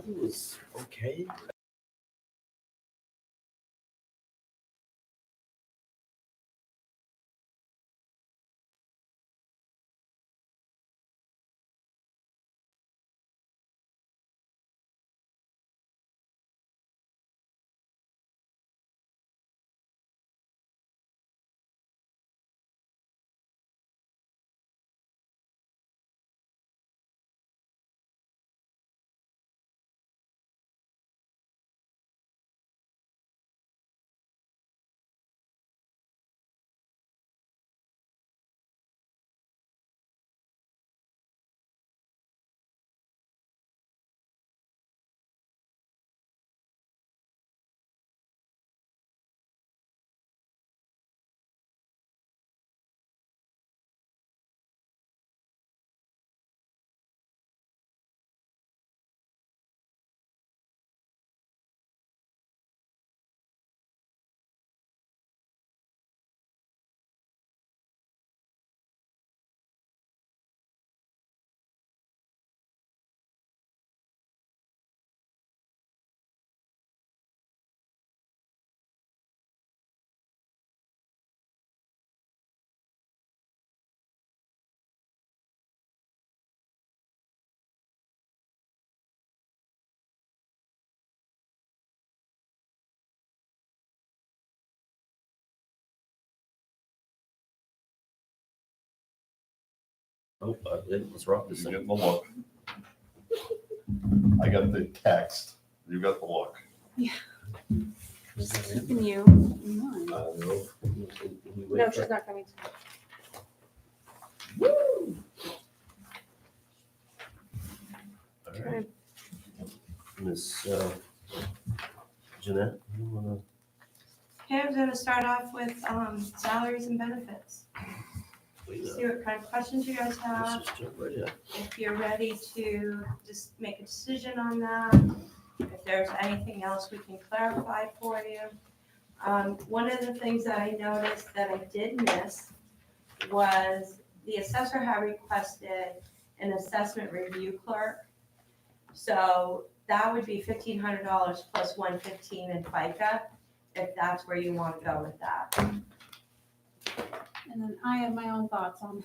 it was okay. Oh, it was wrong. You get the look. I got the text. You got the look. Keeping you in mind. No. No, she's not coming tonight. All right. Miss Jeanette, you wanna? Okay, I'm gonna start off with salaries and benefits. Wait, See what kind of questions you guys have. let's just jump right in. If you're ready to just make a decision on that, if there's anything else we can clarify for you. One of the things that I noticed that I did miss was the assessor had requested an assessment review clerk. So that would be $1,500 plus $115 in FICA, if that's where you want to go with that. And then I have my own thoughts on.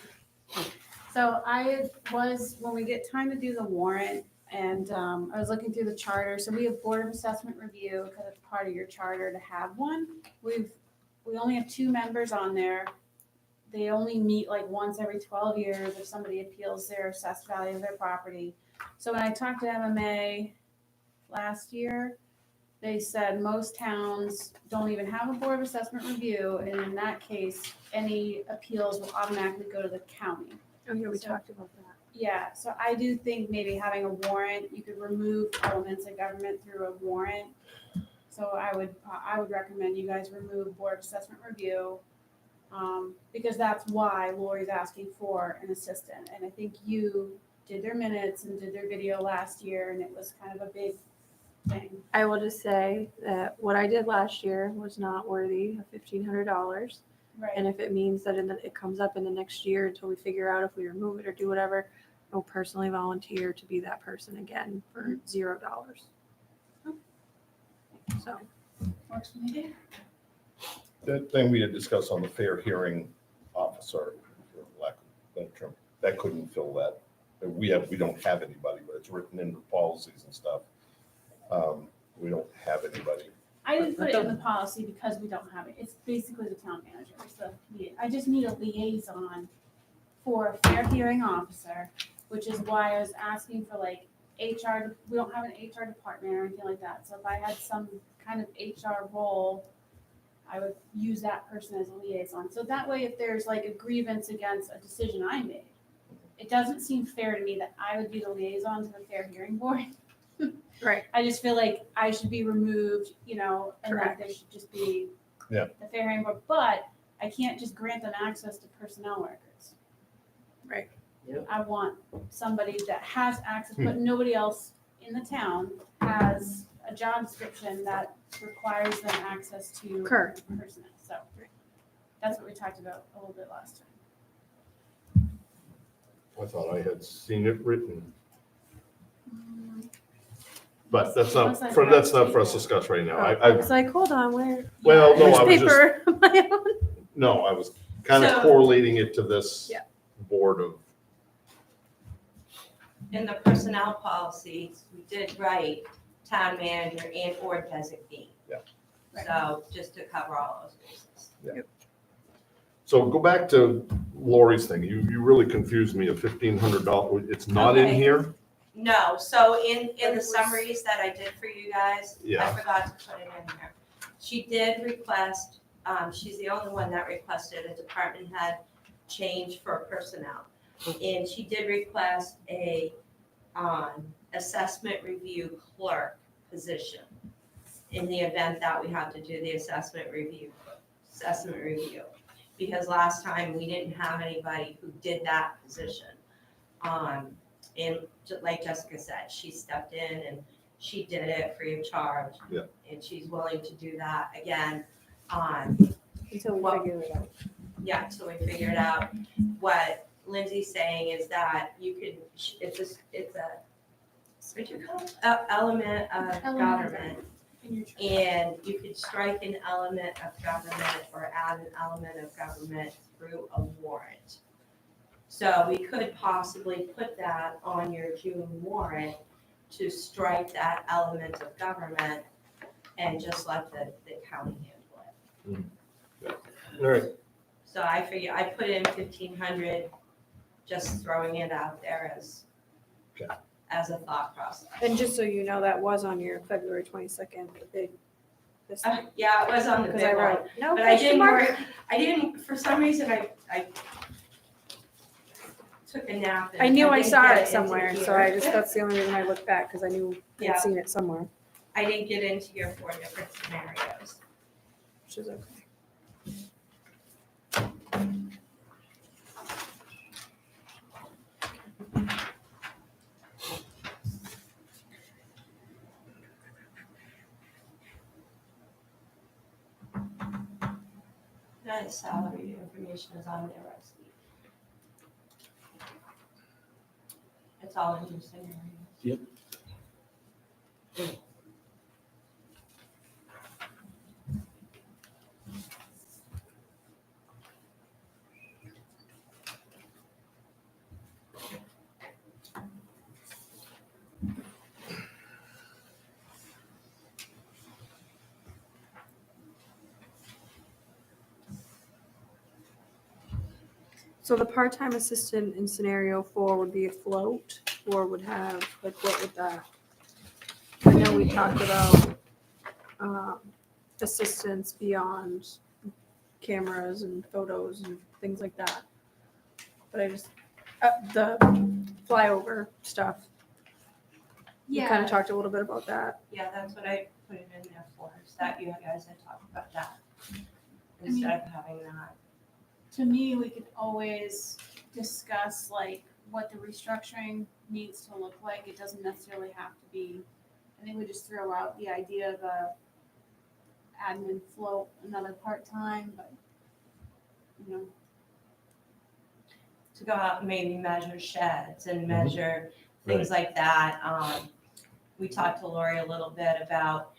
So I was, when we get time to do the warrant, and I was looking through the charter, so we have Board of Assessment Review, because it's part of your charter to have one. We only have 2 members on there. They only meet like once every 12 years if somebody appeals their assessed value of their property. So when I talked to MMA last year, they said most towns don't even have a Board of Assessment Review, and in that case, any appeals will automatically go to the county. Oh, yeah, we talked about that. Yeah, so I do think maybe having a warrant, you could remove elements of government through a warrant. So I would recommend you guys remove Board of Assessment Review, because that's why Lori's asking for an assistant. And I think you did their minutes and did their video last year, and it was kind of a big thing. I will just say that what I did last year was not worthy of $1,500. Right. And if it means that it comes up in the next year until we figure out if we remove it or do whatever, I'll personally volunteer to be that person again for $0. So Works for me. That thing we had discussed on the fair hearing officer, for lack of a better term, that couldn't fill that. We don't have anybody, but it's written in the policies and stuff. We don't have anybody. I didn't put it in the policy because we don't have it. It's basically the town manager. I just need a liaison for a fair hearing officer, which is why I was asking for like HR. We don't have an HR department or anything like that. So if I had some kind of HR role, I would use that person as a liaison. So that way, if there's like a grievance against a decision I made, it doesn't seem fair to me that I would be the liaison to the fair hearing board. right. I just feel like I should be removed, and that there should just be Yeah. the fair hearing board, but I can't just grant them access to personnel records. Right. Yep. I want somebody that has access, but nobody else in the town has a job description that requires them access to Correct. personnel. So that's what we talked about a little bit last time. I thought I had seen it written. But that's Unless not, I for that's not forgot for us to- to discuss right now. I I, was like, hold on, where? well, no, Which I was just, paper am I on? no, I was kind of So- correlating it to this Yeah. board of, In the personnel policies, we did write town manager and or designee. Yeah. So just to cover all those bases. so go back to Lori's thing. You really confused me of $1,500. It's not in Okay. here? No, so in But it the was- summaries that I did for you guys, I Yeah. forgot to put it in there. She did request, she's the only one that requested a department head change for personnel. And she did request a, assessment review clerk position in the event that we have to do the assessment review. Because last time we didn't have anybody who did that position. And like Jessica said, she stepped in and she did it free of charge. Yeah. And she's willing to do that again, Until we Well- figure it out. yeah, so we figured out what Lindsay's saying is that you could, it's a, what'd you call it? Element of Element of government. In your chart. And you could strike an element of government or add an element of government through a warrant. So we could possibly put that on your June warrant to strike that element of government and just let the county handle it. All right, So I figure, I put in 1,500, just throwing it out there Okay. as a thought process. And just so you know, that was on your February 22nd, the big, this, Yeah, it was on the because I big one. wrote, no But I question didn't mark. work, I didn't, for some reason, I took a nap. and I knew I didn't saw get it into somewhere, so here. I just, that's the only reason I looked back, because I knew Yeah. I'd seen it somewhere, I didn't get into your 4 different scenarios. which is okay. That salary information is on there, I see. It's all in your scenarios. Yep. So the part-time assistant in scenario 4 would be a float, or would have, like, what would that? I know we talked about, assistance beyond cameras and photos and things like that. But I just, the flyover stuff, we kind Yeah, of talked a little bit about that. Yeah, that's what I put it in there for, is that you guys had talked about that. mean- Instead of having that. to me, we could always discuss like what the restructuring needs to look like. It doesn't necessarily have to be, I think we just throw out the idea of a admin float, another part-time, but, you know, To go out and maybe measure sheds and Mhm. measure things like that. We talked to Lori a little bit about,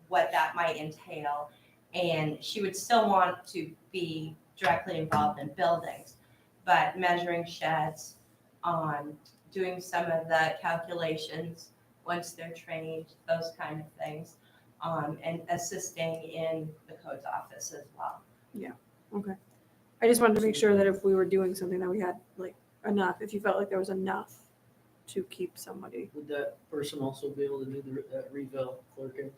what that might entail. And she would still want to be directly involved in buildings, but measuring sheds, doing some of the calculations once they're trained, those kind of things, and assisting in the codes office as well. I just wanted to make sure that if we were doing something that we had like enough, if you felt like there was enough to keep somebody. Would that person also be able to do that revale clerking?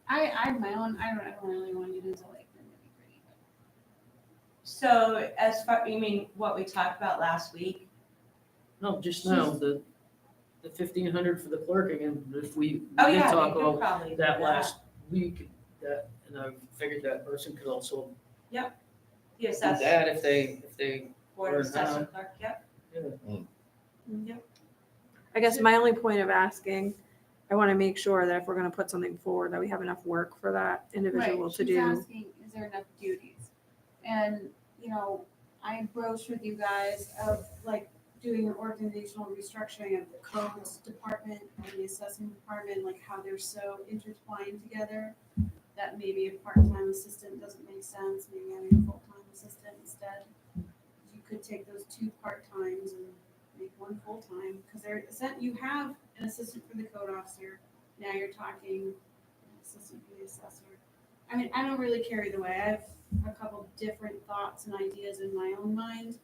I have my own, I don't really want to get into like the nitty-gritty, but So as far, you mean what we talked about last week? No, just now, the 1,500 for the clerking, and if we Oh, did yeah, talk we could about probably do that last week, and I figured that person could also The do assessor, that if they, board or assessor not. clerk, yep. I guess my only point of asking, I want to make sure that if we're going to put something forward, that we have enough work for that individual right, to she's do. asking, is there enough duties? And, I broached with you guys of like doing an organizational restructuring of the codes department and the assessing department, like how they're so intertwined together, that maybe a part-time assistant doesn't make sense, maybe having a full-time assistant instead. You could take those 2 part-times and make 1 full-time, because you have an assistant for the code officer, now you're talking an assistant for the assessor. I mean, I don't really care either way, I have a couple different thoughts and ideas in my own mind.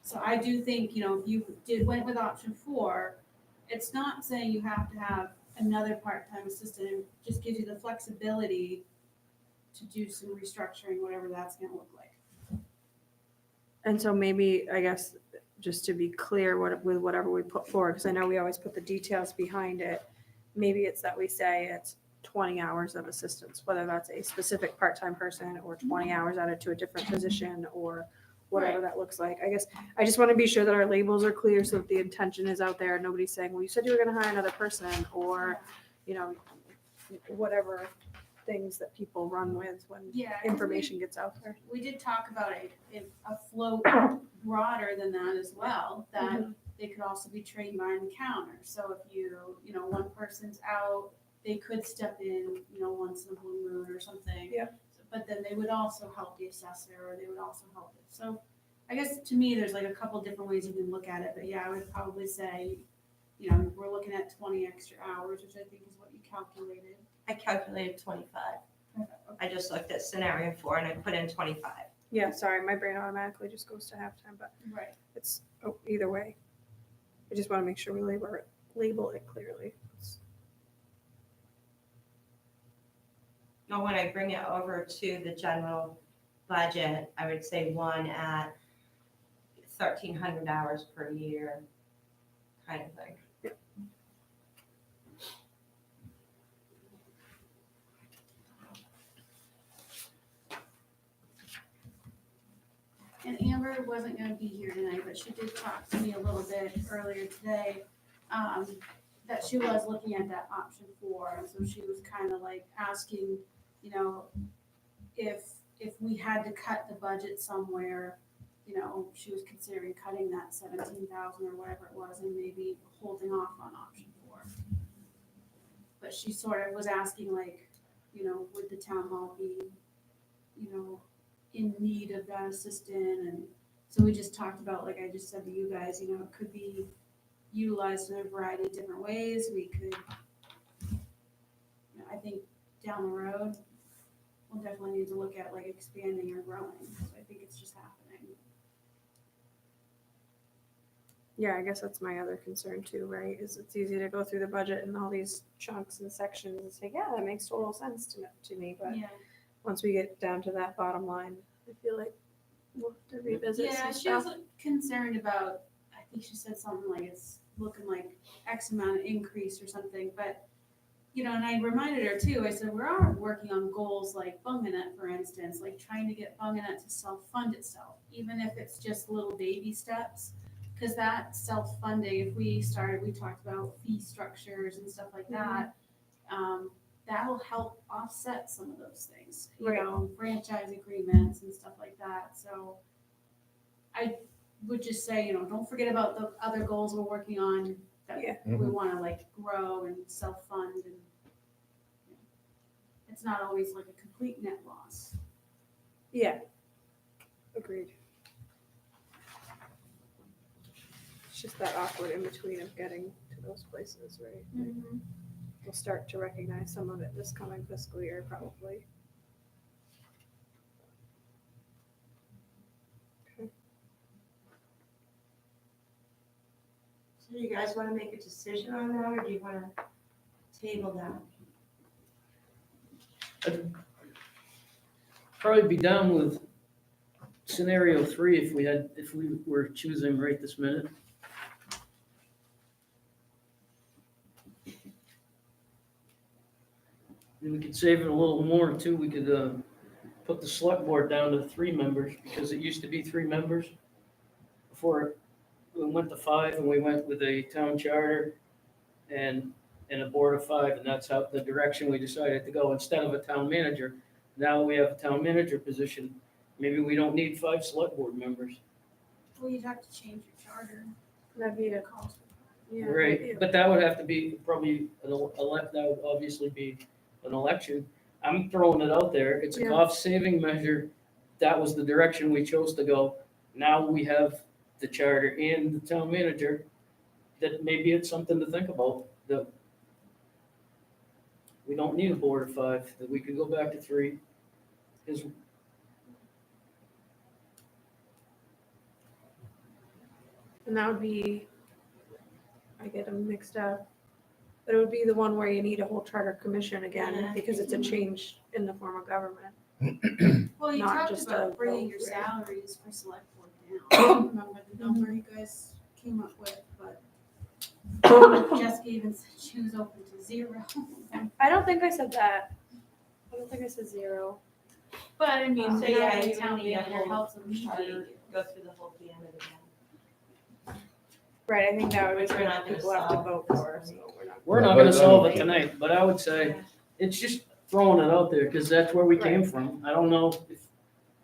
So I do think, if you went with option 4, it's not saying you have to have another part-time assistant, it just gives you the flexibility to do some restructuring, whatever that's gonna look like. And so maybe, I guess, just to be clear with whatever we put forward, because I know we always put the details behind it. Maybe it's that we say it's 20 hours of assistance, whether that's a specific part-time person or 20 hours added to a different position or whatever that looks like. I guess, I just want to be sure that our labels are clear so that the intention is out there. Nobody's saying, well, you said you were going to hire another person, or, whatever things that people run with when Yeah. information gets out there. We did talk about a float broader than that as well, that they could also be trained behind the counter. So if one person's out, they could step in, once in a blue moon or something. Yeah. But then they would also help the assessor, or they would also help it. So I guess to me, there's like a couple different ways you can look at it, but yeah, I would probably say, we're looking at 20 extra hours, which I think is what you calculated. I calculated 25. I just looked at scenario 4 and I put in 25. Yeah, sorry, my brain automatically just goes to halftime, but Right. it's either way. I just want to make sure we label it clearly. Now, when I bring it over to the general budget, I would say 1 at 1,300 hours per year, kind of thing. And Amber wasn't gonna be here tonight, but she did talk to me a little bit earlier today, that she was looking at that option 4, and so she was kind of like asking, if we had to cut the budget somewhere, she was considering cutting that 17,000 or whatever it was, and maybe holding off on option 4. But she sort of was asking like, would the town hall be, in need of that assistant? And so we just talked about, like I just said to you guys, it could be utilized in a variety of different ways. We could, I think down the road, we'll definitely need to look at like expanding or growing. So I think it's just happening. Yeah, I guess that's my other concern too, right? Is it's easy to go through the budget and all these chunks and sections and say, yeah, that makes total sense to me. But Yeah. once we get down to that bottom line, I feel like we'll have to revisit Yeah, some she was stuff. concerned about, I think she said something like it's looking like X amount of increase or something, but, and I reminded her too, I said, we are working on goals like Bunganet, for instance, like trying to get Bunganet to self-fund itself, even if it's just little baby steps. Because that self-funding, if we talked about fee structures and stuff like that, that'll help offset some of those things, franchise agreements and stuff like that. So I would just say, don't forget about the other goals we're working on that we want to like grow and self-fund, and it's not always like a complete net loss. Yeah. Agreed. It's just that awkward in between of getting to those places, right? We'll start to recognize some of it this coming fiscal year, probably. So do you guys want to make a decision on that, or do you want to table that? I'd probably be down with scenario 3 if we were choosing right this minute. And we could save it a little more too. We could put the select board down to 3 members, because it used to be 3 members before we went to 5, and we went with a town charter and a board of 5, and that's how the direction we decided to go instead of a town manager. Now we have a town manager position. Maybe we don't need 5 select board members. Well, you'd have to change your charter. That'd be a, Cost. yeah. that'd be Right, a- but that would have to be probably that would obviously be an election. I'm throwing it out there. It's a Yeah. cost saving measure. That was the direction we chose to go. Now we have the charter and the town manager. That maybe it's something to think about, that we don't need a board of 5, that we could go back to 3. Is And that would be, I get them mixed up, but it would be the one where you need a whole charter commission again, Yeah. because it's a change in the form of government. Well, you Not talked just about a bringing vote, your right? salaries for select board down. Remember the number you guys came up with, but Jessica even said she was open to 0. I don't think I said that. I don't think I said 0. But I mean, So, so yeah, yeah, you town would need a manager whole helps them charter, go through the whole gamut again. Right, I think that was Which we're not what gonna people have to solve vote this for, time. so we're not. we're Yeah, not but gonna I solve it don't- tonight, but I would say, it's just throwing it out there, because that's where we came Right. from. I don't know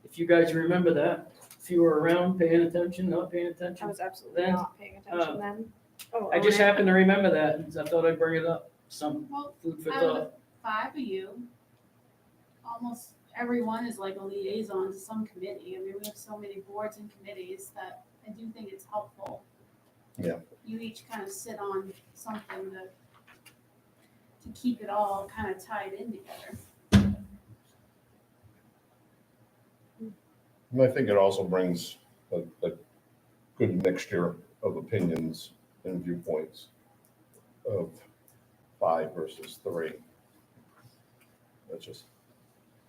if you guys remember that, if you were around, paying attention, not paying I attention. was absolutely Then, not paying attention then. Oh, I just own it. happened to remember that, and I thought I'd bring it up, some Well, food for out of thought. the 5 of you, almost everyone is like a liaison to some committee. I mean, we have so many boards and committees that I do think it's helpful. Yeah. You each kind of sit on something to keep it all kind of tied in together. And I think it also brings a good mixture of opinions and viewpoints of 5 versus 3. That's just,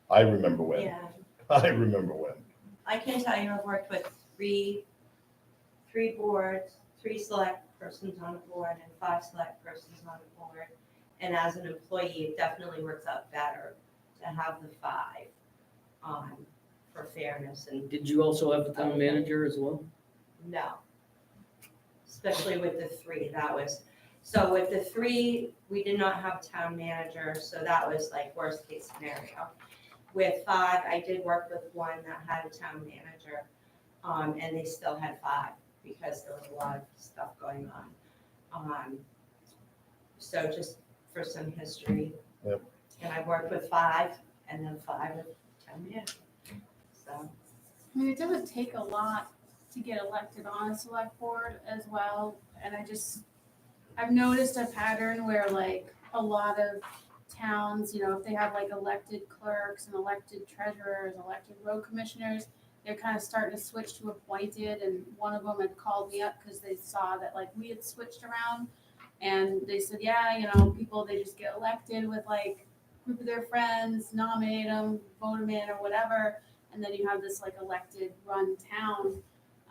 I remember when, Yeah, I remember when. I can tell you I've worked with three boards, 3 select persons on a board and 5 select persons on a board. And as an employee, it definitely works out better to have the 5 on for fairness and Did you also have the town manager as well? no. Especially with the 3, that was, so with the 3, we did not have a town manager, so that was like worst case scenario. With 5, I did work with one that had a town manager, and they still had 5 because there was a lot of stuff going on. So just for some history. Yep. And I worked with 5 and then 5 with town manager, so. I mean, it doesn't take a lot to get elected on a select board as well, and I've noticed a pattern where like a lot of towns, you know, if they have like elected clerks and elected treasurers, elected road commissioners, they're kind of starting to switch to appointed, and one of them had called me up because they saw that like we had switched around, and they said, yeah, you know, people, they just get elected with like a group of their friends, nominate them, vote them in or whatever, and then you have this like elected run town,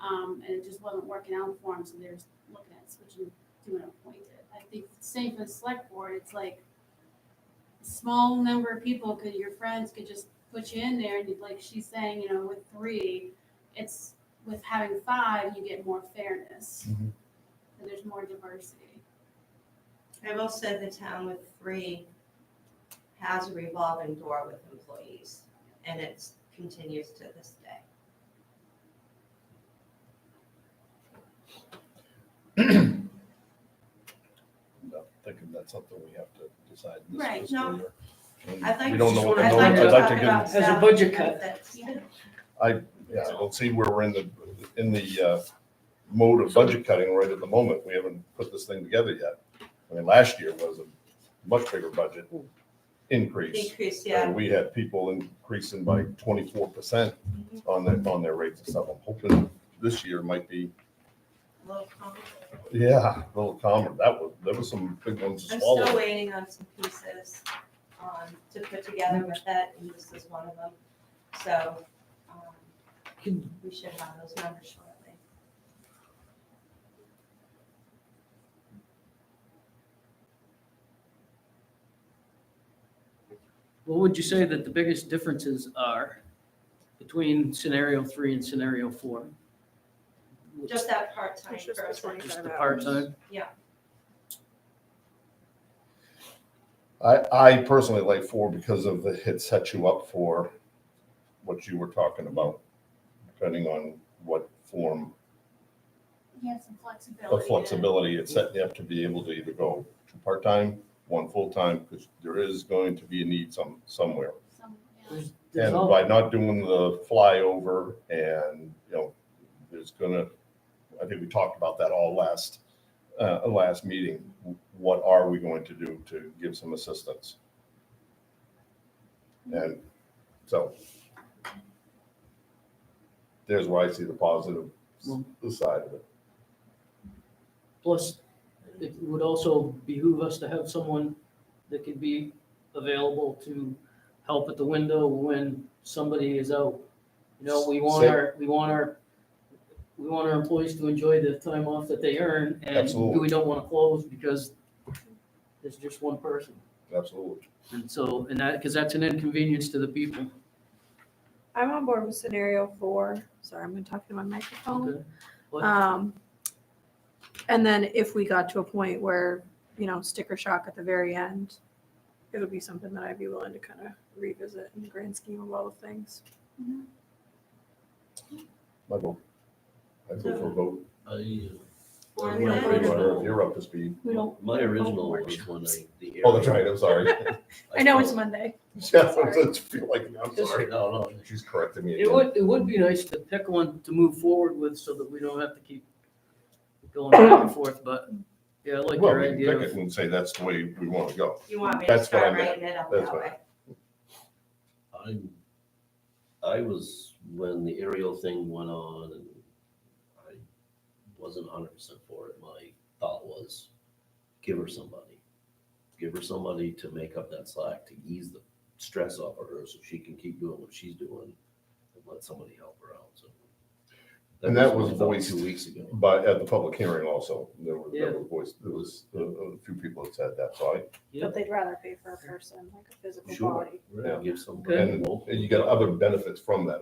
and it just wasn't working out for them, so they're just looking at switching to an appointed. I think same for the select board, it's like a small number of people, could your friends could just put you in there, and like she's saying, you know, with 3, it's, with having 5, you get more fairness. Mhm. And there's more diversity. I will say the town with 3 has a revolving door with employees, and it continues to this day. I'm thinking that's something we have to decide this Right, fiscal no. year. And I'd like we to, don't know what the I'd number- like to I'd like talk to about get, As a salary budget cut. benefits. Yeah. yeah, I don't see where we're in the mode of budget cutting right at the moment. We haven't put this thing together yet. I mean, last year was a much bigger budget increase. Decrease, yeah. We had people increasing by 24% on their rates and stuff. I'm hoping this year might be, A little complicated. yeah, a little calmer. There was some big ones to I'm swallow. still waiting on some pieces to put together with it, and this is one of them. So we should have those numbers shortly. What would you say that the biggest differences are between scenario 3 and scenario 4? Just that part-time It's just the person. 25 Just the hours. part-time? I personally like 4 because of it sets you up for what you were talking about, depending on what form You have some flexibility. the flexibility, it's setting you up to be able to either go part-time, one full-time, because there is going to be a need somewhere. There's And all- by not doing the flyover and, there's gonna, I think we talked about that all last meeting. What are we going to do to give some assistance? And so there's where I see the positive side of it. Plus, it would also behoove us to have someone that could be available to help at the window when somebody is out. We want our employees to enjoy the time off that they earn, and Absolutely. we don't want to close because there's just one person. Absolutely. And so, because that's an inconvenience to the people. I'm on board with scenario 4. Sorry, I'm gonna talk to my microphone. Okay. But And then if we got to a point where, sticker shock at the very end, it'll be something that I'd be willing to kind of revisit in the grand scheme of all the things. My vote. I go for a vote. Or We don't then- vote on it. You're up to speed. We don't. My original Vote was workshops. when the. Oh, that's right, I'm sorry. I know it's Monday. Yeah, I feel like, I'm sorry. No, She's correcting me it again. would be nice to pick one to move forward with so that we don't have to keep going back and forth, but yeah, I like Well, your we can idea. pick it and say that's the way we want to go. You want me to That's what I start meant. writing it up That's that what- way? I was, when the aerial thing went on, and I wasn't 100% for it, my thought was, give her somebody. Give her somebody to make up that slack, to ease the stress off of her so she can keep doing what she's doing and let somebody help her out, so. And that was about voiced 2 weeks ago. But at the public hearing also, there Yeah. was a few people that said that, so Yeah. But they'd rather pay for a person, like a physical Sure. body. Yeah, give I, somebody. and you get other benefits from that,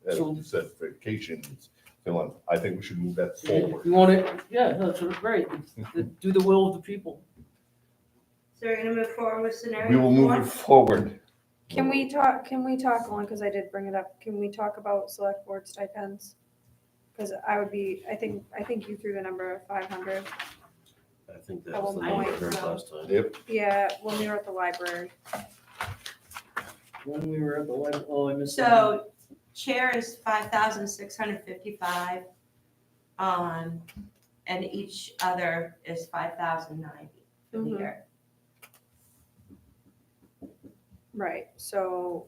as So- you said, vacations, Finland. I think we should move that You forward. want it, yeah, that's right, do the will of the people. So we're gonna move forward with scenario We will move one? it forward. Can we talk only because I did bring it up, can we talk about select board stipends? Because I think you threw the number of 500. I think At that was the one number I point, heard so- last time. Yep, Yeah, when we were at the library. When we were at the library, oh, I missed that. So chair is 5,655, and each other is 5,090 for the Mhm. year. Right, so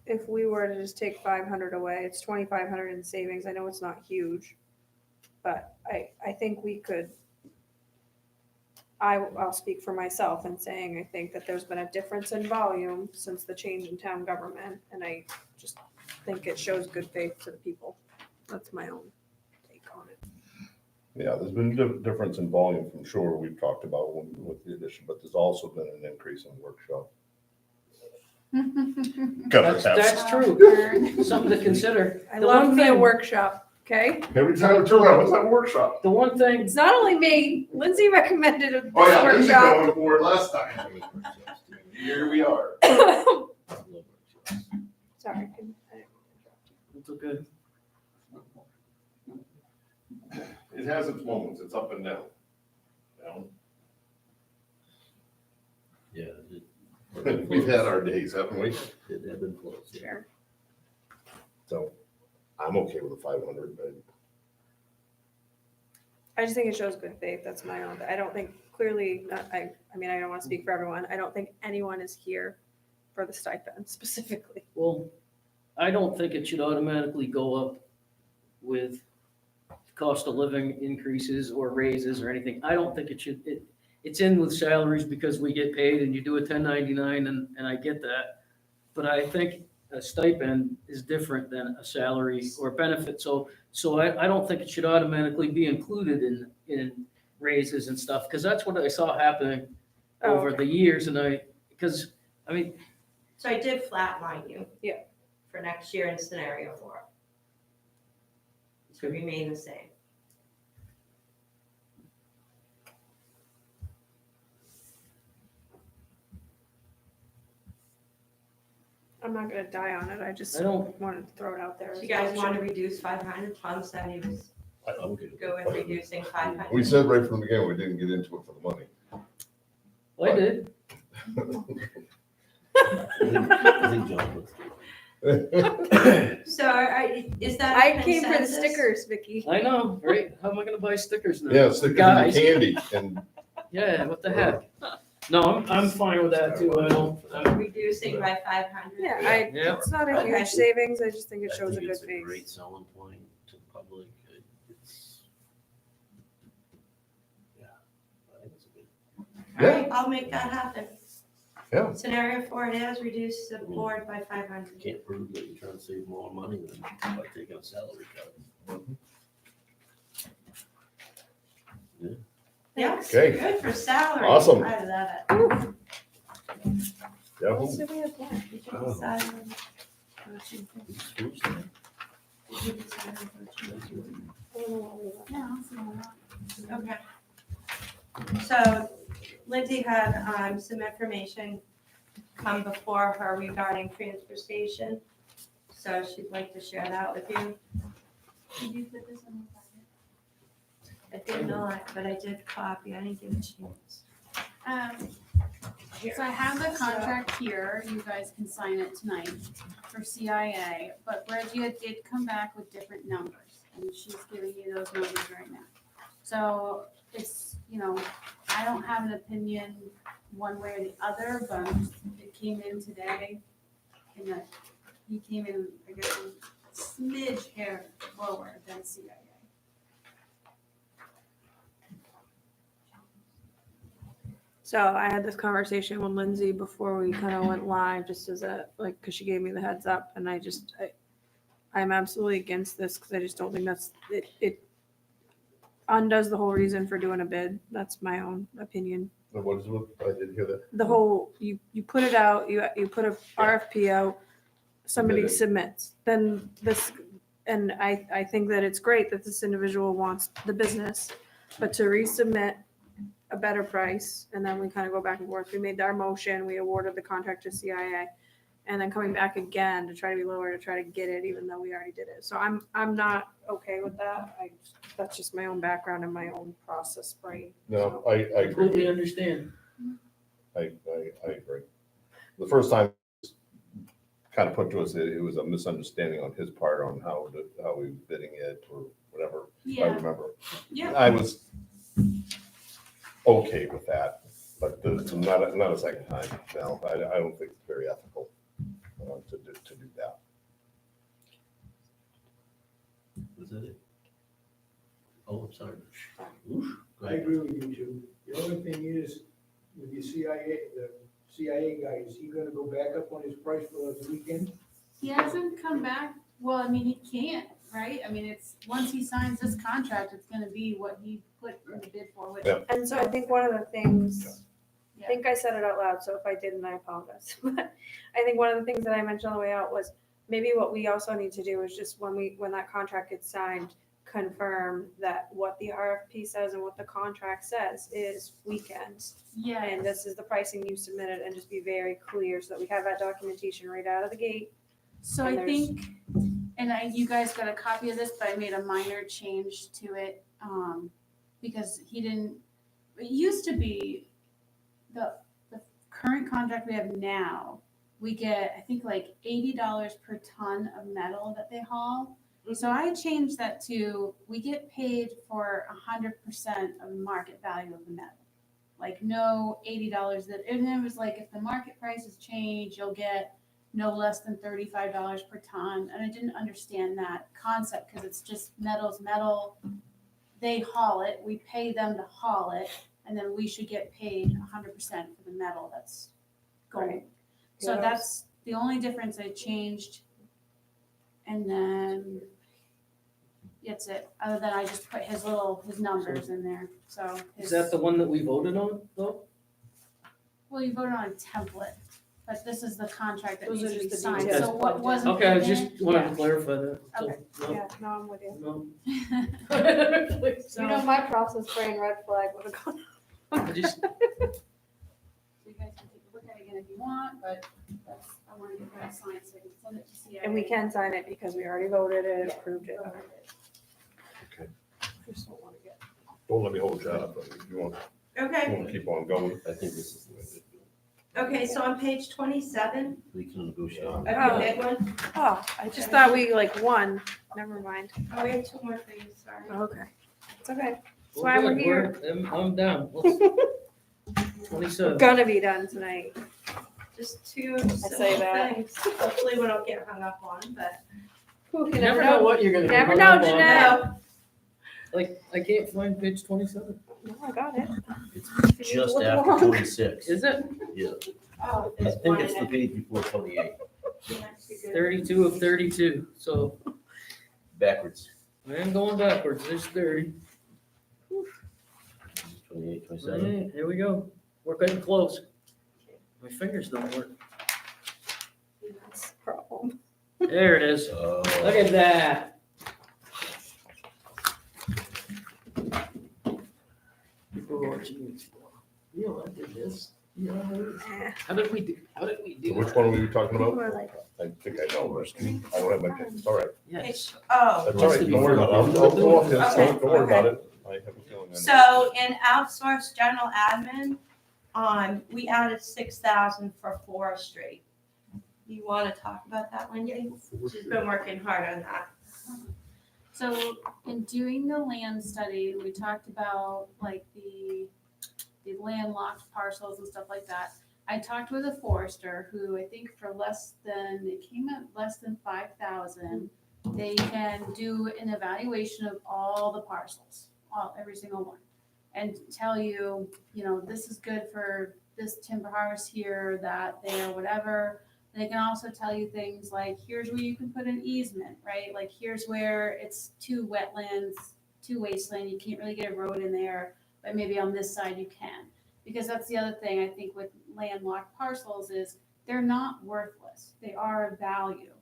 if we were to just take 500 away, it's 2,500 in savings. I know it's not huge, but I think we could. I'll speak for myself in saying I think that there's been a difference in volume since the change in town government, and I just think it shows good faith to the people. That's my own take on it. yeah, there's been difference in volume from sure we've talked about with the addition, but there's also been an increase in workshop. That's true, something to consider. I The love one me a thing- workshop, okay? Every time we turn around, let's have a workshop. The one thing, It's not only me, Lindsay recommended this Oh, yeah, Lindsay workshop. going for it last time. Here we are. Sorry. it's okay. It has its moments, it's up and down. You know? Yeah. We've had our days, haven't we? It had been close. yeah. Sure. So I'm okay with the 500, but I just think it shows good faith. That's my own. I don't think clearly. I mean, I don't want to speak for everyone. I don't think anyone is here for the stipend specifically. Well, I don't think it should automatically go up with cost of living increases or raises or anything. I don't think it should, it's in with salaries because we get paid and you do a 1099 and I get that. But I think a stipend is different than a salary or benefit. So I don't think it should automatically be included in raises and stuff, because that's what I saw happening Oh, over okay. the years and So I did flatline you. Yeah. For next year in scenario 4. To remain the same. I'm not gonna die on it. I just I don't, wanted to throw it out there. So as you guys an want to option. reduce 500, Tom said he was I'm good. go with reducing 500. We said right from the beginning, we didn't get into it for the money. I did. I think John was. So is that a I came for the consensus? stickers, Vicky. I know, right? How am I gonna buy stickers now? Yeah, stickers and Guys. candy and Yeah, what the heck? No, I'm fine with that too. I don't, Reducing by 500? Yeah, Yeah. it's not a Okay. huge savings, I just think it I shows a think good it's a great face. selling point to the public. It's, yeah, I think it's a good. All right, I'll make that happen. Yeah. Scenario 4 it is reduce the board by 500. Can't prove that you're trying to save more money than by taking a salary cut. Yeah, Okay. good for salary. Awesome. I love it. yeah, What else do we have left? Did you Oh. decide on- It's Tuesday. did you decide on virtual? Yeah, I'll see what I want. Okay. So Lindsay had some information come before her regarding transfer station. So she'd like to share that with you. Did you put this in the packet? I did not, but I did copy. I didn't give a chance. So I have the contract here, you guys can sign it tonight for CIA, but Regia did come back with different numbers, and she's giving you those numbers right now. So it's, I don't have an opinion one way or the other, but it came in today, and that he came in, I guess, a smidge hair lower than CIA. So I had this conversation with Lindsay before we kind of went live, just as because she gave me the heads up, and I'm absolutely against this, because I just don't think it undoes the whole reason for doing a bid. That's my own opinion. what is it? I didn't hear that. The whole, you put it out, you put a RFP out, somebody Bidding. submits, then this, and I think that it's great that this individual wants the business, but to resubmit a better price, and then we kind of go back and forth. We made our motion, we awarded the contract to CIA, and then coming back again to try to be lower to try to get it, even though we already did it. So I'm not okay with that. That's just my own background and my own process brain. No, I agree. completely understand. I agree. The first time kind of put to us, it was a misunderstanding on his part on how he was bidding it or whatever, if I remember. Yeah. I was okay with that, but not a second time. No, I don't think it's very ethical to do that. Was that it? Oh, I'm sorry. Oof, go I ahead. agree with you too. The only thing is, with the CIA guy, is he gonna go back up on his price for the weekend? He hasn't come back, well, I mean, he can't, right? I mean, once he signs this contract, it's gonna be what he put in the bid for, which, Yeah. And so I think one of the things, I yeah. think I said it out loud, so if I didn't, I apologize. But I think one of the things that I mentioned on the way out was maybe what we also need to do is just when that contract gets signed, confirm that what the RFP says and what the contract says is weekends. Yeah, And this is the pricing you submitted, and just be very clear so that we have that documentation right out of the gate. so And I think, you guys got a copy of this, but I made a minor change to it, because it used to be the current contract we have now, we get, I think, like $80 per ton of metal that they haul. So I changed that to, we get paid for 100% of the market value of the metal. Like no $80 and it was like, if the market prices change, you'll get no less than $35 per ton. And I didn't understand that concept, because it's just metal's metal. They haul it, we pay them to haul it, and then we should get paid 100% for the metal that's going. Right. So Yeah. that's the only difference I changed. And then that's it. Other than I just put his numbers in there. So Is that the one that we voted on, though? well, you voted on a template, but this is the contract that Those needs are to be just the signed. details So what plugged in. wasn't Okay, I in just there- wanted to clarify that. So, Okay. no. Yeah, no, I'm with you. No. So You know, my process brain red flag would have gone. I just, you guys can take a look at it again if you want, but that's, I want to get that signed so I can send it to CIA. And we can sign it because we already voted it, approved it. Just don't wanna get. Don't let me hold you up, but if you want Okay, to keep on going. I think this is the way to go. okay, so on page 27 We can negotiate. of your big one, Oh, I just thought we like won. Never mind. oh, we have two more things, sorry. Okay. It's okay. That's We're why we're good. here. I'm down. Let's- We're 27. gonna be done tonight. Just two say simple that. things, hopefully we don't get hung up on, but. Who You can never know what you're gonna do. Never know, Jeanette. Like, I can't find page 27. No, I got it. It's just Look after along. 26. Is it? Yeah, Oh, I there's think one it's the in page before 28, it. That's good. 32 of 32. So backwards. I am going backwards. There's 30. 28, All 27. right, here we go. We're getting close. My fingers don't work. That's the problem. There it is. Oh. Look at that. People are watching. You know, I did this. You know, Eh, how did we do So which one were you talking People about? are like, I think I know. I don't have my, it's all right. Yes. Oh, That's all right, don't worry about it. I'll go off this, Okay. don't worry about it. I have a feeling. I know. so in outsourced general admin, we added 6,000 for forestry. You wanna talk about that, Wendy? She's been working hard on that. So in doing the land study, we talked about like the landlocked parcels and stuff like that. I talked with a forester who I think for it came at less than 5,000. They can do an evaluation of all the parcels, every single one. And tell you, this is good for this timber harvest here, that there, whatever. They can also tell you things like, here's where you can put an easement, right? Like, here's where it's two wetlands, two wasteland, you can't really get a road in there, but maybe on this side you can. Because that's the other thing I think with landlocked parcels is they're not worthless. They are of value.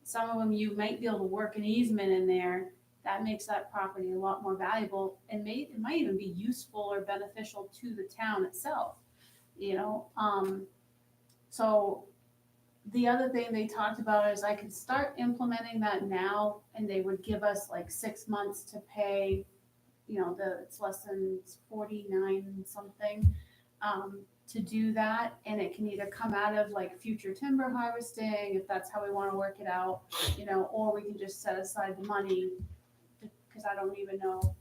Some of them you might be able to work an easement in there. That makes that property a lot more valuable and it might even be useful or beneficial to the town itself, So the other thing they talked about is I could start implementing that now and they would give us like 6 months to pay, it's less than 49 something, to do that. And it can either come out of like future timber harvesting, if that's how we want to work it out, or we can just set aside the money because I don't even know.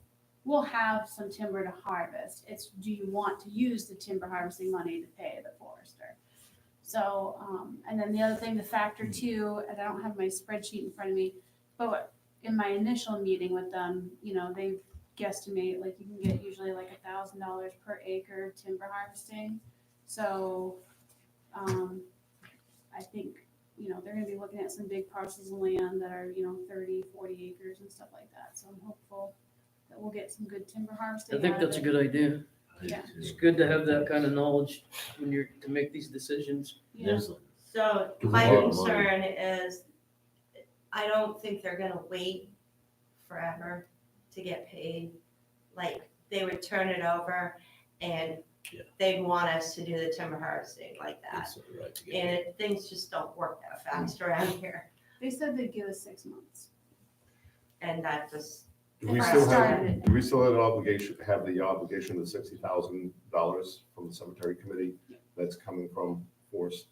We'll have some timber to harvest. It's, do you want to use the timber harvesting money to pay the forester? So, and then the other thing to factor too, and I don't have my spreadsheet in front of me, but in my initial meeting with them, they guesstimate like you can get usually like $1,000 per acre timber harvesting. So, I think, they're gonna be looking at some big parcels of land that are, 30, 40 acres and stuff like that. So I'm hopeful that we'll get some good timber harvesting. I think out of that's a it. good idea. Yeah. It's good to have that kind of knowledge when you're to make these decisions. Yeah. There's So Give my them a lot of money. concern is, I don't think they're gonna wait forever to get paid. Like, they would turn it over and Yeah. they'd want us to do the timber harvesting like that. it's right to get And things just don't work that fast around here. They said they'd give us 6 months. And that just, Do we If I still started have, it. do we still have the obligation of $60,000 from the cemetery committee that's coming from forest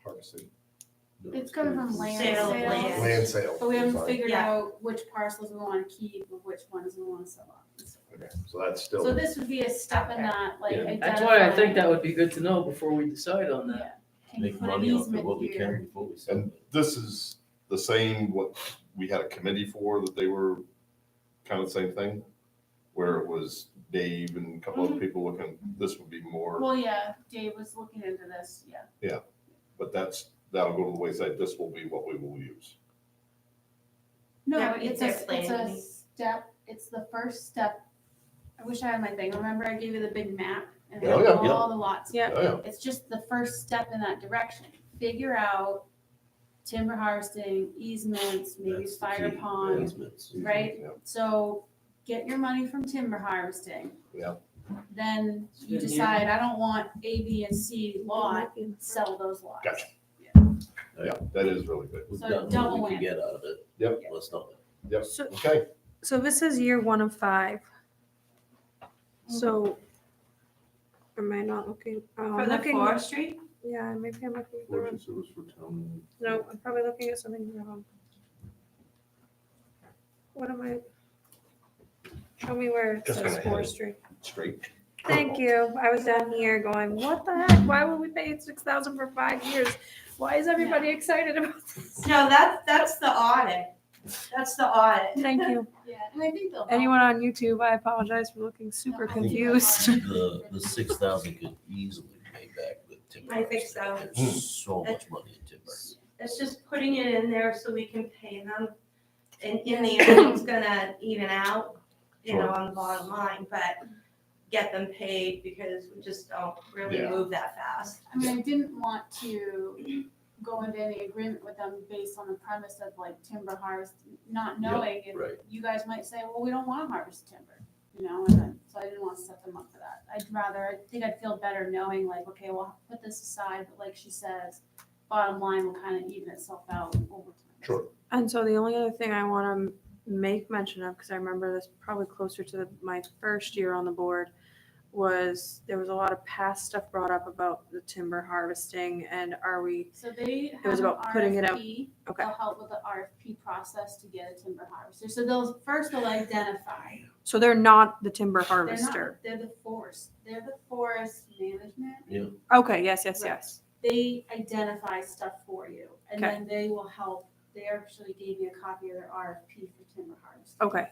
harvesting? It's coming from land Sale of sales. land. Land sale. But we haven't sorry. figured Yeah. out which parcels we want to keep or which ones we want to sell off. Okay, so that's So still, this would be a step in Okay. that, like Yeah. That's why I think identifying- that would be good to know before we decide on that. Yeah. Can you make put an money off of easement what we here? can before we sell and it. this is the same, what we had a committee for, that they were kind of the same thing? Where it was Dave and a couple other people looking, this would be more, Well, yeah, Dave was looking into this, yeah. but that'll go to the wayside, this will be what we will use. No, Yeah, but it's they're a planning. step, it's the first step. I wish I had my thing. Remember I gave you the big map and Oh, had yeah, yeah. all the lots? Yeah. Yeah, It's just the first step in that direction. Figure out timber harvesting, easements, maybe That's the fire key, pond. easements. Right? Yeah. So get your money from timber harvesting. Yeah. Then you Yeah. decide, I don't want A, B, and C lot, Might be in the front. sell those lots. Gotcha. Yeah, that is really good. We've So gotten double what we whammy. can get out of it. Yep. Let's not. Yep, So, okay, So this is year 1 of 5. So, am I not looking? Oh, For I'm the looking. forestry, Yeah, maybe I'm looking at the wrong. Fortune service for town. No, I'm probably looking at something wrong. What am I? Show me where it Just says gonna hit it. forestry. Straight. Thank you. I was down here going, what the heck? Why would we pay 6,000 for 5 years? Why is everybody excited about this? no, that's the audit. That's the audit. Thank you. Yeah, and I think they'll. Anyone on YouTube, I apologize for looking super No, I think confused. The 6,000 could easily be paid back with timber. I think harvesting. so. There's so much money in timber. It's just putting it in there so we can pay them. And in the end, it's gonna even out, Sure. on the bottom line, but get them paid because we just don't really Yeah. move that fast. I mean, I didn't want to go into any agreement with them based on the premise of like timber harvest, not knowing if right. you guys might say, well, we don't want to harvest timber, and then, so I didn't want to set them up for that. I think I'd feel better knowing like, okay, well, put this aside, but like she says, bottom line will kind of even itself out over time. Sure. And so the only other thing I want to make mention of, because I remember this probably closer to my first year on the board, was there was a lot of past stuff brought up about the timber harvesting, and are we? So they It have was an about putting it out. RFP. Okay. They'll help with the RFP process to get a timber harvester. So they'll identify. So they're not the timber They're harvester. not, they're the forest management. Okay. Yes. Yes. Right. Yes. They identify stuff for you, and Okay. then they will help. They actually gave me a copy of their RFP for timber harvest. Okay.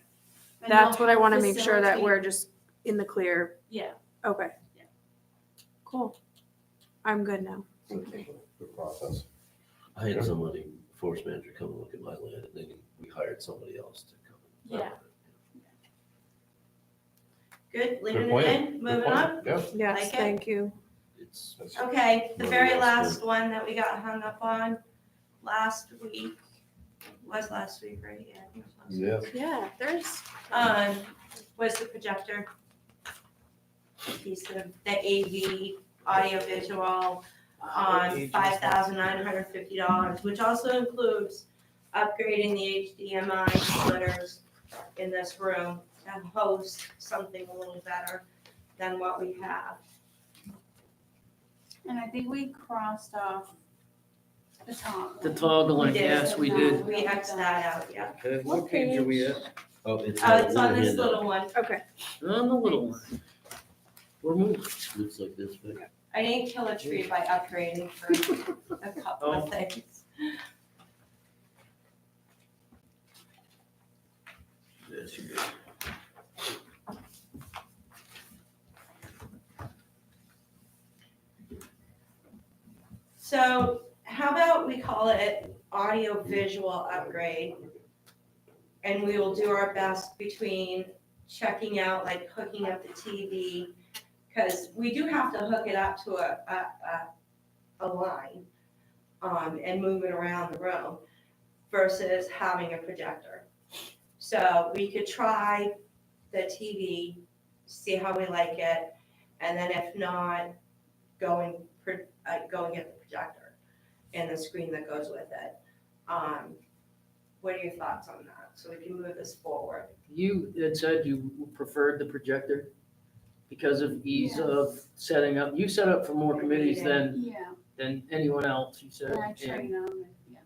And That's they'll what I help want to make sure that we're facilitate- just in the clear. Yeah, Okay. Yeah. Cool. I'm good now. Thank you. Good process. I had somebody, forest manager, come and look at my land, and then we hired somebody else to come. and Yeah. Good, leaving Good it point. in, Good moving point. on. Yeah. Yes. Like it? Thank you. It's, That's- Okay, the One very last last one that we got hung up on last week, was last week, right? Yeah, I think it was last week. Yeah. Yeah. There's. Was the projector. Piece of the AV, audio visual, on $5,950, which also includes upgrading the HDMI splitters in this room and host something a little better than what we have. and I think we crossed off the top. The one. toggling, We did. yes, we did. We Xed that out, yeah. Okay, What what page are we page? at? oh, it's. It's on this handout. little one. Okay. On the little one. We're moving. Looks like this big. I didn't kill a tree by upgrading for a couple of things. Yes, you did. So how about we call it audio visual upgrade? And we will do our best between checking out, like hooking up the TV, because we do have to hook it up to a line, and move it around the room versus having a projector. So we could try the TV, see how we like it, and then if not, go and get the projector and the screen that goes with it. What are your thoughts on that? So we can move this forward. You had said you preferred the projector because of ease of setting up. You set up for more committees Yeah, than anyone else, you said. and I And- train them, yeah.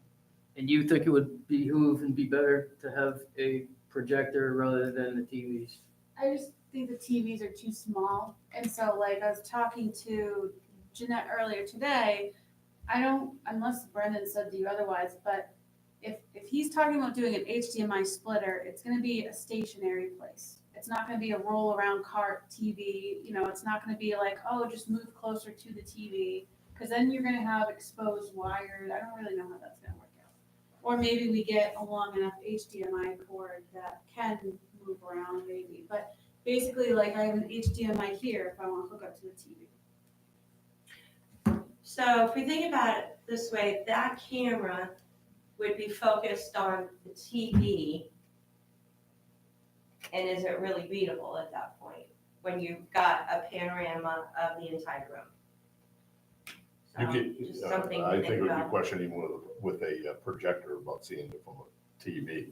And you think it would behoove and be better to have a projector rather than the TVs? I just think the TVs are too small. And so like I was talking to Jeanette earlier today, I don't, unless Brendan said to you otherwise, but if he's talking about doing an HDMI splitter, it's gonna be a stationary place. It's not gonna be a roll around cart TV, it's not gonna be like, oh, just move closer to the TV. Cause then you're gonna have exposed wires. I don't really know how that's gonna work out. Or maybe we get a long enough HDMI cord that can move around maybe, but basically, like I have an HDMI here if I want to hook up to the TV. So if we think about it this way, that camera would be focused on the TV. And is it really readable at that point, when you've got a panorama of the entire room? You So, could, just something I to think think it would be about. questioning with a projector about seeing it from a TV.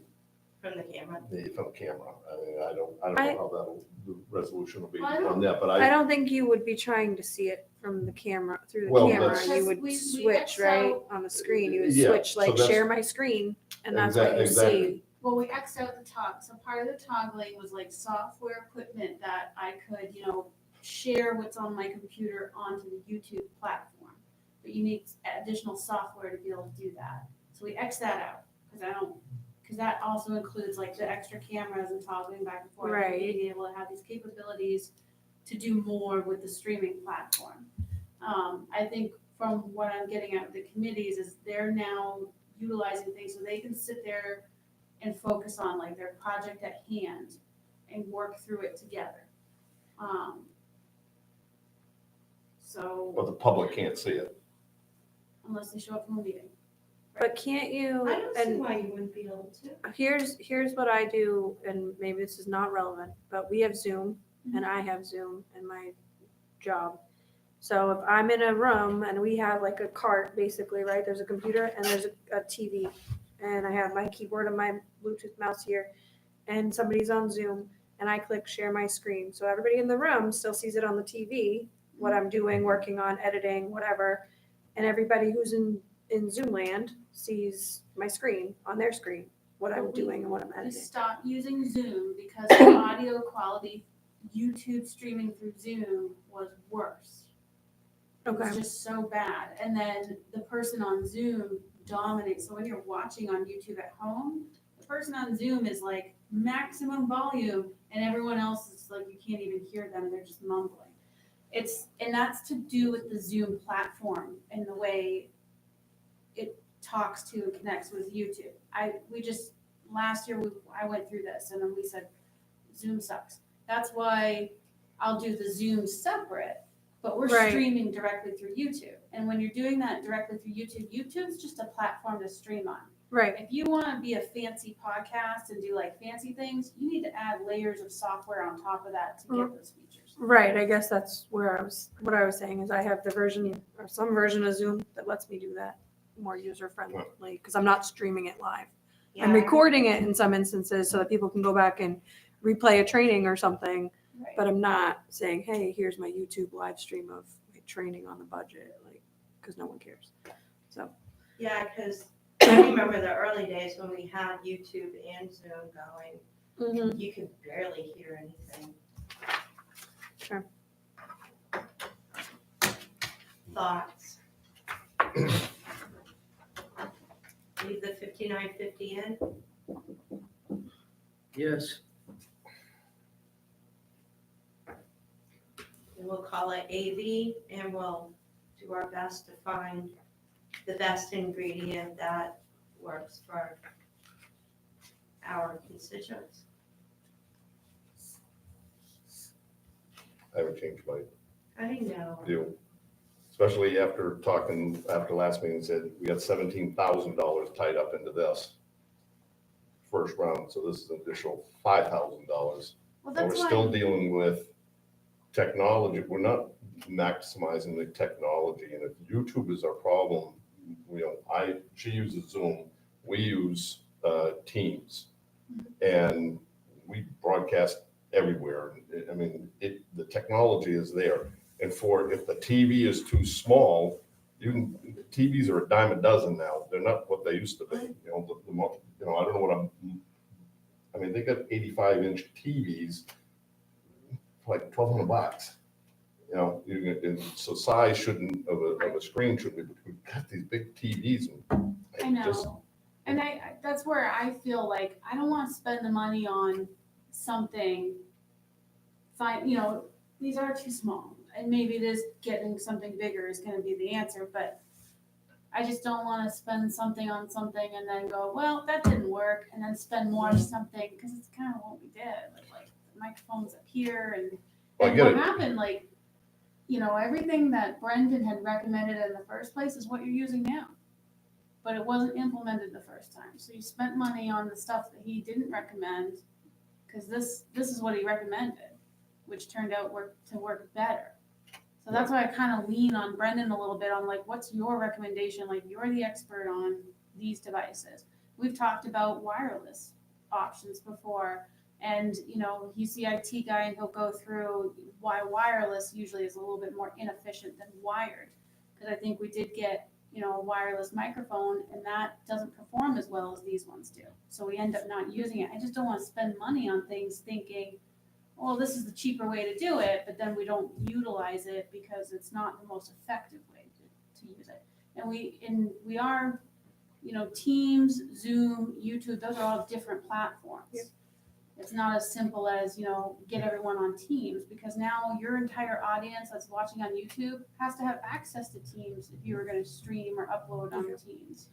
from the camera. from the camera. I mean, I don't know how that'll, the resolution will be I don't- on that, but I don't think you would be trying to see it from the camera, through the Well, camera. that's- You would Because we switch, X right, out- on the screen. You would Yeah, switch, so like, that's- share my screen, and that's what you Exactly. see. Well, we Xed out the top, so part of the toggling was like software equipment that I could, share what's on my computer onto the YouTube platform. But you need additional software to be able to do that. So we X that out, because that also includes like the extra cameras and toggling back and forth. Right. Being able to have these capabilities to do more with the streaming platform. I think from what I'm getting at with the committees is they're now utilizing things so they can sit there and focus on like their project at hand and work through it together. So the public can't see it. unless they show up from a meeting. But can't you, I don't see and why you wouldn't be able to. here's what I do, and maybe this is not relevant, but we have Zoom, and I have Zoom in my job. So if I'm in a room and we have like a cart, basically, right, there's a computer and there's a TV, and I have my keyboard and my Bluetooth mouse here, and somebody's on Zoom, and I click share my screen. So everybody in the room still sees it on the TV, what I'm doing, working on, editing, whatever. And everybody who's in Zoom land sees my screen on their screen, what I'm But we- doing and what I'm We editing. stopped using Zoom because the audio quality, YouTube streaming through Zoom was worse. It was Okay. just so bad. And then the person on Zoom dominates. So when you're watching on YouTube at home, the person on Zoom is like maximum volume and everyone else is like, you can't even hear them. They're just mumbling. And that's to do with the Zoom platform and the way it talks to and connects with YouTube. Last year, I went through this and then we said, Zoom sucks. That's why I'll do the Zoom separate, but we're Right. streaming directly through YouTube. And when you're doing that directly through YouTube, YouTube's just a platform to stream on. Right. If you want to be a fancy podcast and do like fancy things, you need to add layers of software on top of that to get those features. Right. I guess that's what I was saying is I have the version or some version of Zoom that lets me do that more user friendly because I'm not streaming it live. I'm Yeah. recording it in some instances so that people can go back and replay a training or something, Right. but I'm not saying, hey, here's my YouTube live stream of my training on the budget, like, because no one cares. So, Yeah, because I remember the early days when we had YouTube and Zoom going, you could barely hear anything. Sure. Thoughts? Leave the 5950 in? Yes. And we'll call it AV and we'll do our best to find the best ingredient that works for our constituents. I haven't changed my I know. view. Especially after last meeting, said we got $17,000 tied up into this first round, so this is an additional $5,000. Well, And that's we're why. still dealing with technology, we're not maximizing the technology, and if YouTube is our problem, she uses Zoom, we use Teams, and we broadcast everywhere. I mean, the technology is there. And if the TV is too small, TVs are a dime a dozen now. They're not what they used to be. I don't know they got 85-inch TVs for like $1,200. So size of a screen should be, but we've got these big TVs. And I just- know. And that's where I feel like I don't want to spend the money on something these are too small. And maybe this getting something bigger is going to be the answer, but I just don't want to spend something on something and then go, well, that didn't work, and then spend more on something because it's kind of what we did. Like the microphone's up here, and Well, I get what it. happened, everything that Brendan had recommended in the first place is what you're using now. But it wasn't implemented the first time. So you spent money on the stuff that he didn't recommend because this is what he recommended, which turned out to work better. So that's why I kind of lean on Brendan a little bit on like, what's your recommendation? Like, you're the expert on these devices. We've talked about wireless options before. And, he's the IT guy and he'll go through why wireless usually is a little bit more inefficient than wired. Because I think we did get, a wireless microphone and that doesn't perform as well as these ones do. So we end up not using it. I just don't want to spend money on things thinking, well, this is the cheaper way to do it, but then we don't utilize it because it's not the most effective way to use it. And we are, Teams, Zoom, YouTube, those are all different platforms. Yep. It's not as simple as, get everyone on Teams, because now your entire audience that's watching on YouTube has to have access to Teams if you were gonna stream or upload on Teams.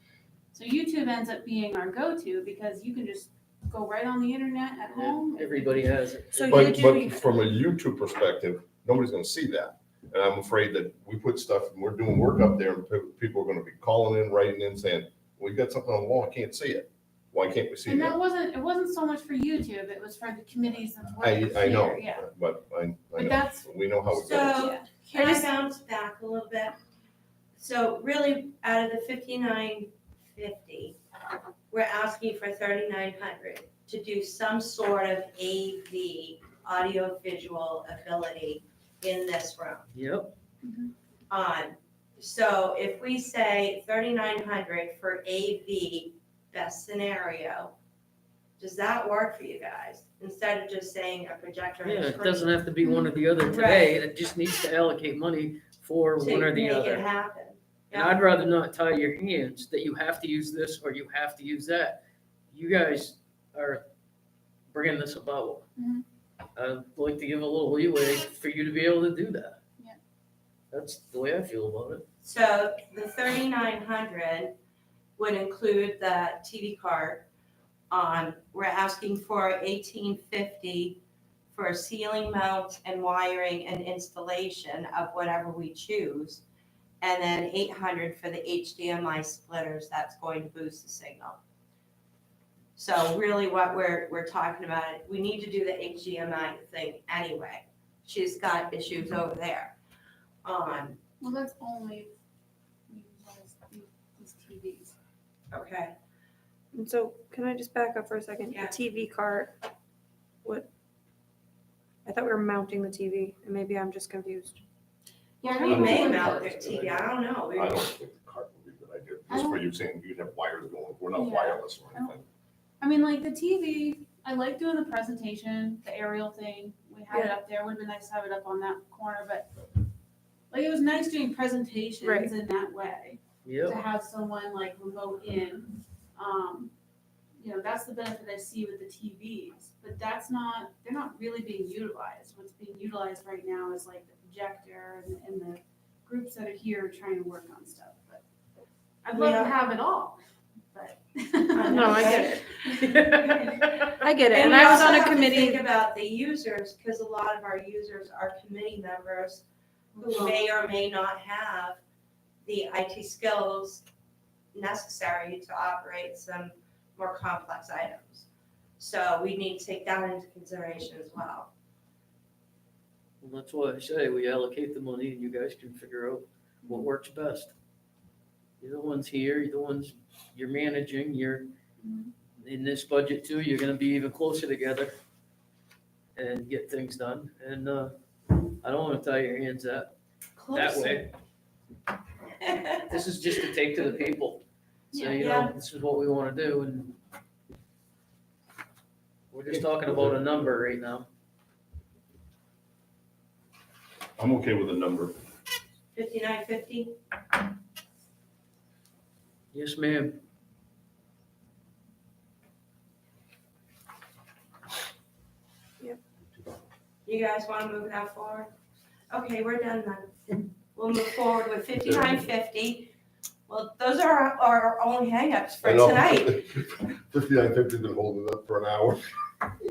So YouTube ends up being our go-to because you can just go right on the internet at home. Everybody has it. So But YouTube, from a YouTube perspective, nobody's gonna see that. And I'm afraid that we put stuff, and we're doing work up there, and people are gonna be calling in, writing in, saying, we got something on the wall, I can't see it. Why can't we see And that? it wasn't so much for YouTube, it was for the committees that work here, I know, yeah. but I But know, that's, we know how it goes. So, yeah. can I I just- bounce back a little bit? So really, out of the 5950, we're asking for 3,900 to do some sort of AV, audio visual ability in this room. Yep, So if we say 3,900 for AV, best scenario, does that work for you guys? Instead of just saying a projector and yeah, a it screen? doesn't have to be one or the other today, it just needs to allocate money for To one or the make it other. happen. And I'd rather not tie your hands that you have to use this or you have to use that. You guys are bringing this about. Mhm. I'd like to give a little leeway for you to be able to do that. Yeah. That's the way I feel about it. So the 3,900 would include the TV card. We're asking for 1,850 for ceiling mount and wiring and installation of whatever we choose. And then 800 for the HDMI splitters, that's going to boost the signal. So really what we're talking about, we need to do the HDMI thing anyway. She's got issues over there. well, that's only these TVs. Okay, and so can I just back up for a second? Yeah. The TV cart, what? I thought we were mounting the TV, and maybe I'm just confused. Yeah, we may don't mount know. their TV, I don't know. I don't think the cart would be a good idea, I just for don't- you saying you'd have wires going, we're not Yeah. wireless or I don't- anything. I mean, like the TV, I like doing the presentation, the aerial thing. We had it Yeah. up there. Would have been nice to have it up on that corner, but like it was nice doing presentations Right. in that way Yep. to have someone like remote in. That's the benefit I see with the TVs, but they're not really being utilized. What's being utilized right now is like the projector and the groups that are here trying to work on stuff. But I'd love Yeah. to have it all, but. No, I get it. I get it, and we I was also on a have to committee. Think about the users, because a lot of our users are committee members who may or may not have the IT skills necessary to operate some more complex items. So we need to take that into consideration as well. Well, that's why I say we allocate the money and you guys can figure out what works best. You're the ones here, you're the ones you're managing, you're in this budget too, you're gonna be even closer together and get things done. And, I don't wanna tie your hands that way. This is just to take to the people. Say, Yeah. this is what we wanna do and we're just talking about a number right now. I'm okay with the number. 5950? Yes, ma'am. You guys wanna move that forward? Okay, we're done then. We'll move forward with 5950. Well, those are our only hangups for tonight. 5950's been holding it up for an hour.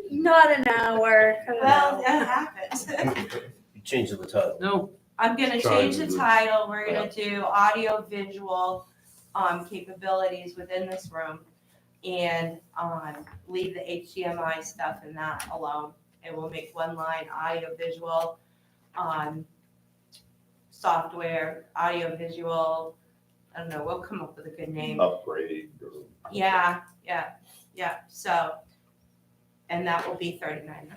Not an hour. cut it Well, out. that happens. You changed the title. No, I'm gonna Trying change to the do- title, we're gonna do audio visual, capabilities within this room. And, leave the HDMI stuff and that alone, and we'll make one line audio visual, software, audio visual, I don't know, we'll come up with a good name. Upgrade or Yeah, so and that will be 3,900.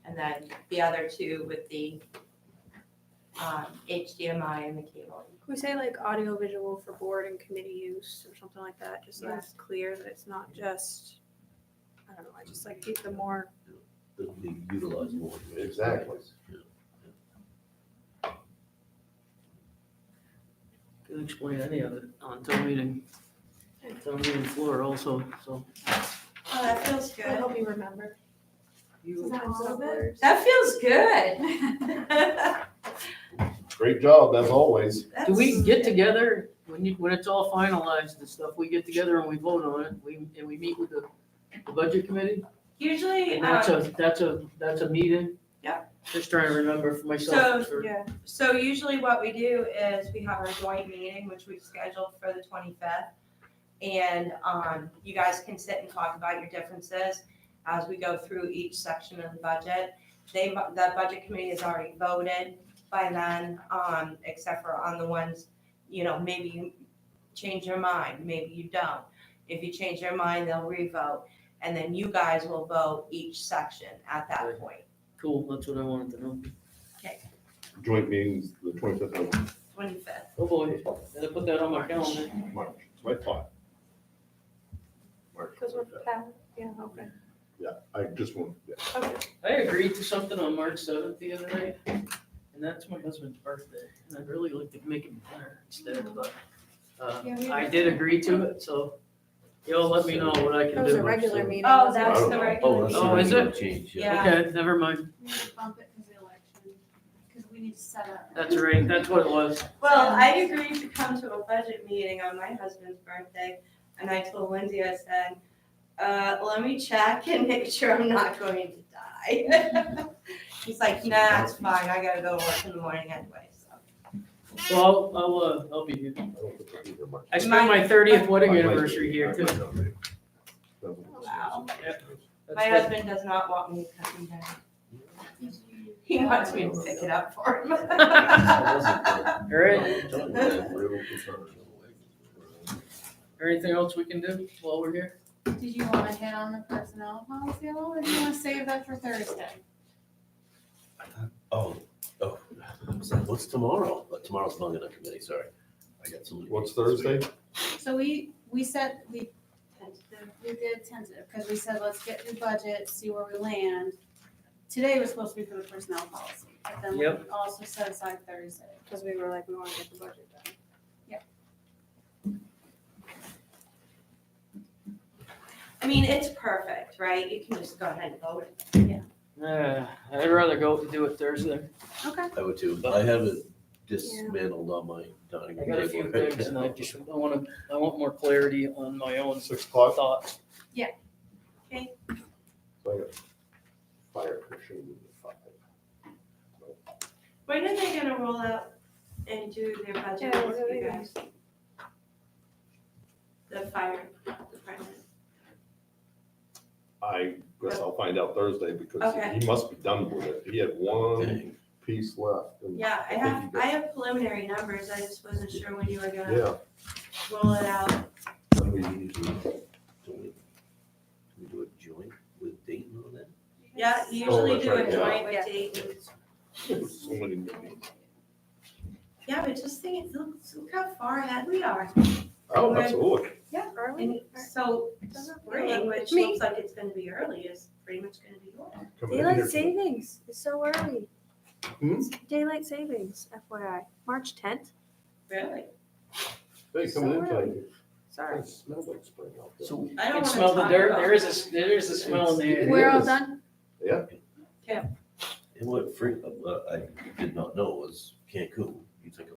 And then the other two with the HDMI and the cable. Can we say like audio visual for board and committee use or something like that, just so it's clear that it's not just, I don't know, I just like keep the more, That we utilize more. Exactly. Could explain any of it on town meeting floor also, so. Oh, that feels I good. hope you remember. You, Is that all of it? Words. That feels good. Great job, as always. do we That's- get together, when it's all finalized and stuff, we get together and we vote on it, and we meet with the budget committee? Usually, And that's a meeting? Yeah. Just trying to remember for myself. for- Yeah, so usually what we do is we have our joint meeting, which we've scheduled for the 25th. And you guys can sit and talk about your differences as we go through each section of the budget. The budget committee has already voted by then, except for on the ones, maybe you change your mind, maybe you don't. If you change your mind, they'll revote, and then you guys will vote each section at that Right. point. Cool, that's what I wanted to know. Joint meetings, the 25th of 25th. Oh boy, gotta put that on my calendar. March, it's my thought. March because we're, 25th. yeah, okay. Yeah, I just want, yeah. Okay. I agreed to something on March 7th the other night, and that's my husband's birthday, and I'd really like to make him dinner instead, but Yeah, we- I did agree to it, so you'll let me know what I can do. That was a regular meeting. Oh, wasn't it? that's I the don't know. regular Oh, that's meeting. Oh, is the it? change, Yeah. Okay, never mind, We need to bump it because the election, because we need to set up. that's right, that's what it was. Well, I agreed to come to a budget meeting on my husband's birthday, and I told Lindsay, I said, let me check and make sure I'm not going to die. He's like, nah, it's fine, I gotta go to work in the morning anyway, so. Well, I'll be here. I don't think I'll be here much. I spent my 30th wedding I might be- anniversary here I too. might not be. Wow. Yep. My That's husband does not want me to cut him down. He wants me to pick it up for him. All right, anything else we can do while we're here? Did you want to hit on the personnel policy at all, or do you want to save that for Thursday? Oh, so what's tomorrow? But tomorrow's not gonna committee, sorry. I got some. What's Thursday? So we said, we did tentative, because we said, let's get through budget, see where we land. Today was supposed to be for the personnel policy, but then we Yep. also set aside Thursday. Because we were like, we want to get the budget done. I mean, it's perfect, right? You can just go ahead and vote. I'd rather go do it Thursday. Okay. I would too. I have it dismantled on my dining I room. got a few table right things and now. I want more clarity on my own 6 o'clock? thoughts. So I got fire commission at 5. When are they gonna roll out and do their budget, Yeah, what are you they guys? The fire department. I guess I'll find out Thursday because Okay. he must be done with it. He had one Okay. piece left. and Yeah, think he I have preliminary numbers, I just wasn't sure when you were gonna Yeah, roll it out. When we usually, don't we do a joint with Dayton on that? Yeah, you Oh, usually that's do a right, yeah. joint Yeah. with Dayton. there's so many meetings. Yeah, but just think, look how far ahead we are. Oh, absolutely. Are And we? so spring, which Me. looks like it's gonna be early, is pretty much gonna be yours. Coming in Daylight here. savings is so early. Hmm? Daylight savings, FYI, March 10th. Really? Hey, coming in tonight. Sorry. It smells like spring out there. So I don't you wanna smell the talk dirt, about there is a smell in the air. We're all is. done? And what free, I did not know was Cancun. You think